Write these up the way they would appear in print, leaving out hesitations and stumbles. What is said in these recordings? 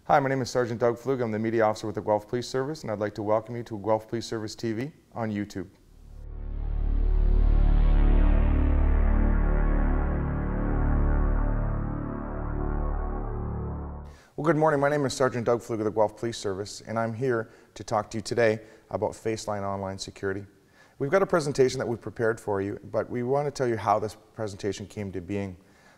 Hi, my name is Sergeant Doug Flug. I'm the media officer with the Guelph Police Service, and I'd like to welcome you to Guelph Police Service TV on YouTube. Well, good morning. My name is Sergeant Doug Flug of the Guelph Police Service, and I'm here to talk to you today about FaceLine Online Security. We've got a presentation that we've prepared for you, but we want to tell you how this presentation came to being.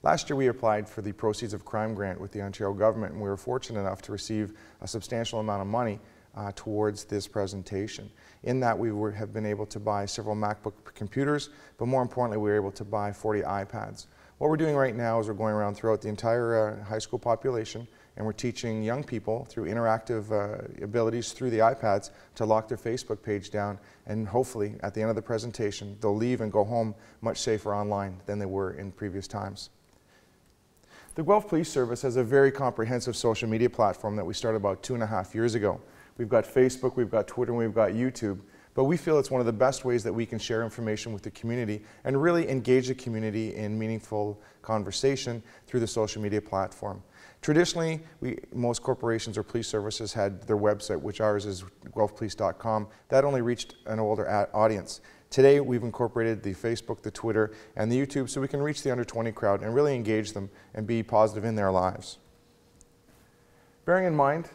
Last year we applied for the Proceeds of Crime grant with the Ontario government, and we were fortunate enough to receive a substantial amount of money towards this presentation. In that we have been able to buy several MacBook computers, but more importantly we were able to buy 40 iPads. What we're doing right now is we're going around throughout the entire high school population, and we're teaching young people through interactive abilities through the iPads to lock their Facebook page down, and hopefully at the end of the presentation they'll leave and go home much safer online than they were in previous times. The Guelph Police Service has a very comprehensive social media platform that we started about 2.5 years ago. We've got Facebook, we've got Twitter, and we've got YouTube, but we feel it's one of the best ways that we can share information with the community and really engage the community in meaningful conversation through the social media platform. Traditionally, most corporations or police services had their website, which ours is guelphpolice.com. That only reached an older audience. Today, we've incorporated the Facebook, the Twitter, and the YouTube so we can reach the under 20 crowd and really engage them and be positive in their lives. Bearing in mind,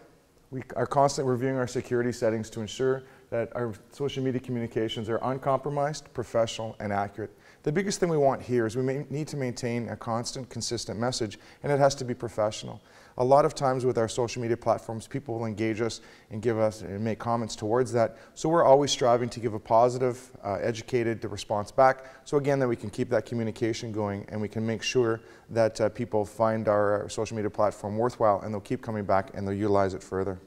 we are constantly reviewing our security settings to ensure that our social media communications are uncompromised, professional, and accurate. The biggest thing we want here is we need to maintain a constant, consistent message, and it has to be professional. A lot of times with our social media platforms, people will engage us and give us and make comments towards that. So we're always striving to give a positive, educated response back. So again, that we can keep that communication going and we can make sure that people find our social media platform worthwhile and they'll keep coming back and they'll utilize it further.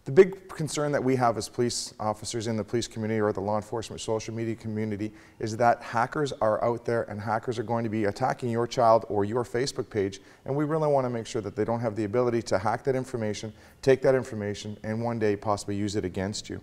The big concern that we have as police officers in the police community or the law enforcement social media community is that hackers are out there and hackers are going to be attacking your child or your Facebook page, and we really want to make sure that they don't have the ability to hack that information, take that information, and one day possibly use it against you.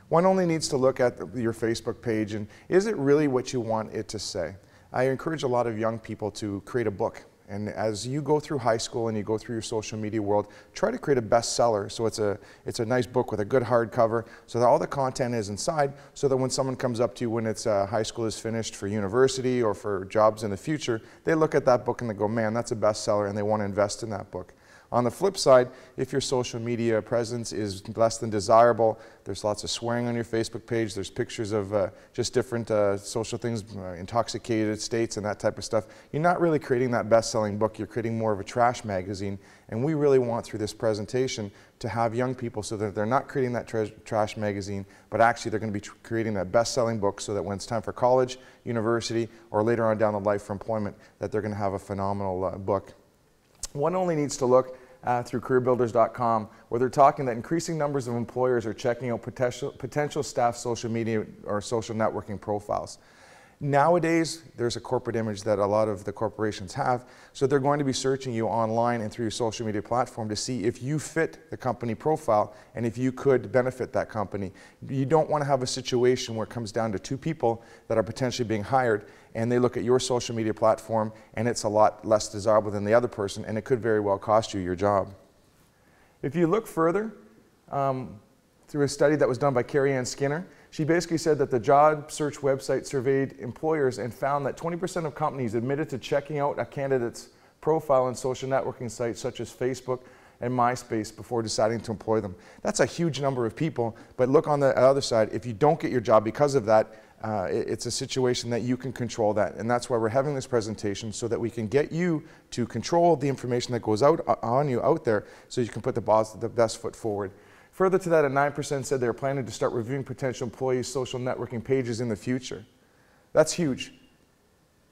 One only needs to look at your Facebook page and is it really what you want it to say? I encourage a lot of young people to create a book. And as you go through high school and you go through your social media world, try to create a bestseller so it's a nice book with a good hardcover so that all the content is inside so that when someone comes up to you when it's high school is finished for university or for jobs in the future, they look at that book and they go, man, that's a bestseller, and they want to invest in that book. On the flip side, if your social media presence is less than desirable, there's lots of swearing on your Facebook page, there's pictures of just different social things, intoxicated states and that type of stuff, you're not really creating that best-selling book, you're creating more of a trash magazine. And we really want through this presentation to have young people so that they're not creating that trash magazine, but actually they're going to be creating that best-selling book so that when it's time for college, university, or later on down the life for employment, that they're going to have a phenomenal book. One only needs to look through careerbuilders.com, where they're talking that increasing numbers of employers are checking out potential staff social media or social networking profiles. Nowadays, there's a corporate image that a lot of the corporations have, so they're going to be searching you online and through your social media platform to see if you fit the company profile and if you could benefit that company. You don't want to have a situation where it comes down to two people that are potentially being hired and they look at your social media platform and it's a lot less desirable than the other person, and it could very well cost you your job. If you look further, through a study that was done by Carrie Ann Skinner, she basically said that the job search website surveyed employers and found that 20% of companies admitted to checking out a candidate's profile on social networking sites such as Facebook and MySpace before deciding to employ them. That's a huge number of people, but look on the other side, if you don't get your job because of that, it's a situation that you can control that, and that's why we're having this presentation so that we can get you to control the information that goes out on you out there so you can put the best foot forward. Further to that, 9% said they were planning to start reviewing potential employees' social networking pages in the future. That's huge.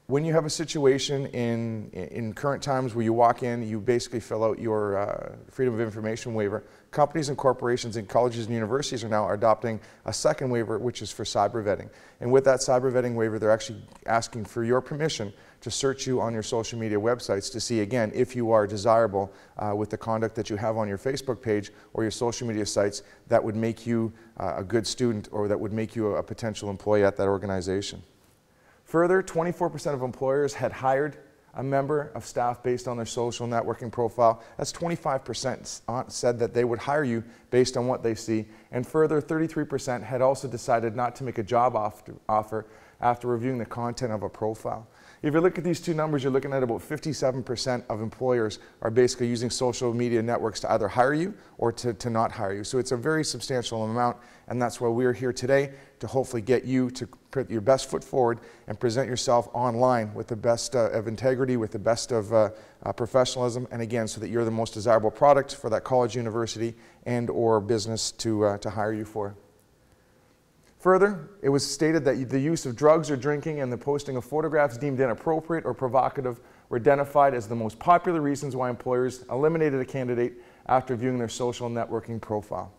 When you have a situation in current times where you walk in, you basically fill out your Freedom of Information waiver. Companies and corporations and colleges and universities are now adopting a second waiver, which is for cyber vetting. And with that cyber vetting waiver, they're actually asking for your permission to search you on your social media websites to see, again, if you are desirable with the conduct that you have on your Facebook page or your social media sites that would make you a good student or that would make you a potential employee at that organization. Further, 24% of employers had hired a member of staff based on their social networking profile. That's 25% said that they would hire you based on what they see. And further, 33% had also decided not to make a job offer after reviewing the content of a profile. If you look at these two numbers, you're looking at about 57% of employers are basically using social media networks to either hire you or to not hire you. So it's a very substantial amount, and that's why we're here today, to hopefully get you to put your best foot forward and present yourself online with the best of integrity, with the best of professionalism, and again, so that you're the most desirable product for that college, university, and or business to hire you for. Further, it was stated that the use of drugs or drinking and the posting of photographs deemed inappropriate or provocative were identified as the most popular reasons why employers eliminated a candidate after viewing their social networking profile.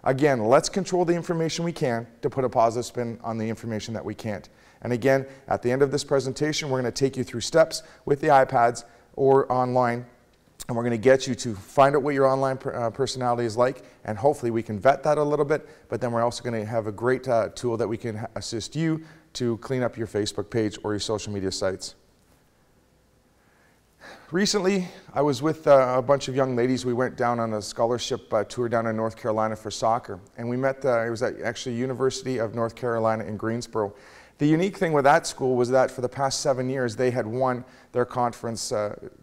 Again, let's control the information we can to put a positive spin on the information that we can't. And again, at the end of this presentation, we're going to take you through steps with the iPads or online, and we're going to get you to find out what your online personality is like, and hopefully we can vet that a little bit, but then we're also going to have a great tool that we can assist you to clean up your Facebook page or your social media sites. Recently, I was with a bunch of young ladies. We went down on a scholarship tour down in North Carolina for soccer, and we met, it was at actually University of North Carolina in Greensboro. The unique thing with that school was that for the past 7 years, they had won their conference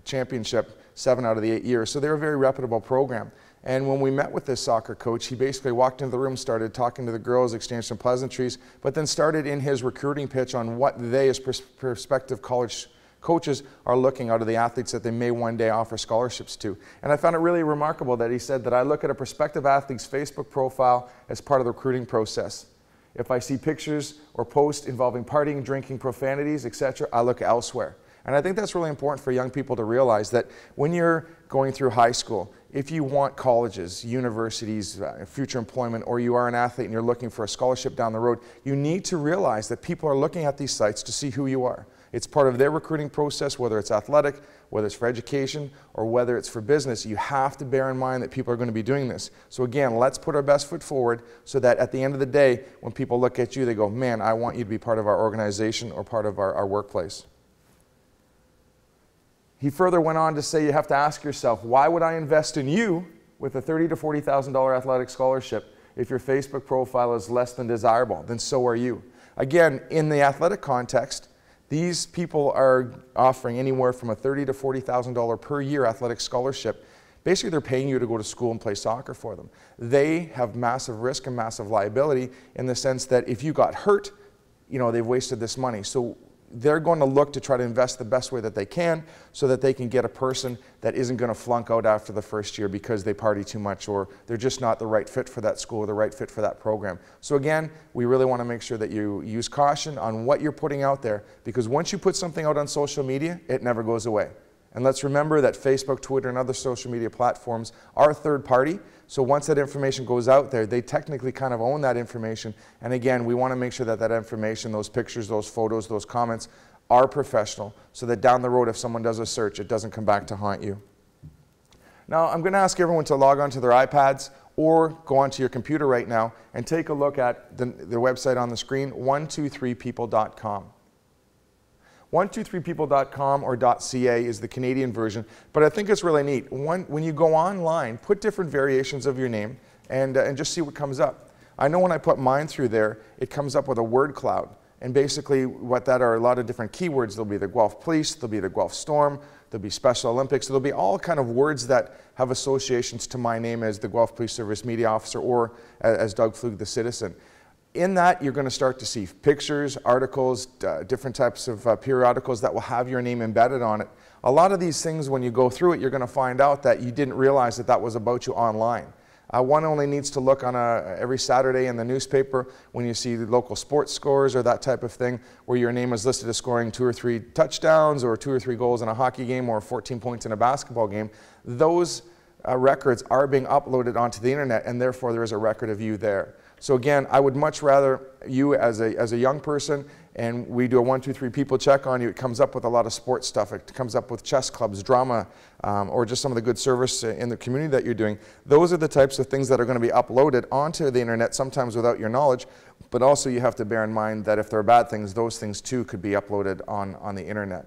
championship 7 out of the 8 years. So they were a very reputable program. And when we met with this soccer coach, he basically walked into the room, started talking to the girls, exchanged some pleasantries, but then started in his recruiting pitch on what they as prospective college coaches are looking out of the athletes that they may one day offer scholarships to. And I found it really remarkable that he said that I look at a prospective athlete's Facebook profile as part of the recruiting process. If I see pictures or posts involving partying, drinking, profanities, etc., I look elsewhere. And I think that's really important for young people to realize that when you're going through high school, if you want colleges, universities, future employment, or you are an athlete and you're looking for a scholarship down the road, you need to realize that people are looking at these sites to see who you are. It's part of their recruiting process, whether it's athletic, whether it's for education, or whether it's for business. You have to bear in mind that people are going to be doing this. So again, let's put our best foot forward so that at the end of the day, when people look at you, they go, man, I want you to be part of our organization or part of our workplace. He further went on to say you have to ask yourself, why would I invest in you with a $30,000 to $40,000 athletic scholarship if your Facebook profile is less than desirable? Then so are you. Again, in the athletic context, these people are offering anywhere from a $30,000 to $40,000 per year athletic scholarship. Basically, they're paying you to go to school and play soccer for them. They have massive risk and massive liability in the sense that if you got hurt, you know, they've wasted this money. So they're going to look to try to invest the best way that they can so that they can get a person that isn't going to flunk out after the first year because they party too much or they're just not the right fit for that school or the right fit for that program. So again, we really want to make sure that you use caution on what you're putting out there, because once you put something out on social media, it never goes away. And let's remember that Facebook, Twitter, and other social media platforms are third party. So once that information goes out there, they technically kind of own that information. And again, we want to make sure that that information, those pictures, those photos, those comments are professional so that down the road, if someone does a search, it doesn't come back to haunt you. Now, I'm going to ask everyone to log onto their iPads or go onto your computer right now and take a look at the website on the screen, 123people.com. 123people.com or .ca is the Canadian version, but I think it's really neat. When you go online, put different variations of your name and just see what comes up. I know when I put mine through there, it comes up with a word cloud. And basically what that are a lot of different keywords. There'll be the Guelph Police, there'll be the Guelph Storm, there'll be Special Olympics, there'll be all kind of words that have associations to my name as the Guelph Police Service Media Officer or as Doug Pflug, the citizen. In that, you're going to start to see pictures, articles, different types of periodicals that will have your name embedded on it. A lot of these things, when you go through it, you're going to find out that you didn't realize that that was about you online. One only needs to look on every Saturday in the newspaper when you see the local sports scores or that type of thing where your name is listed as scoring 2 or 3 touchdowns or 2 or 3 goals in a hockey game or 14 points in a basketball game. Those records are being uploaded onto the internet, and therefore there is a record of you there. So again, I would much rather you as a young person, and we do a 1, 2, 3 people check on you. It comes up with a lot of sports stuff. It comes up with chess clubs, drama, or just some of the good service in the community that you're doing. Those are the types of things that are going to be uploaded onto the internet, sometimes without your knowledge, but also you have to bear in mind that if there are bad things, those things too could be uploaded on the internet.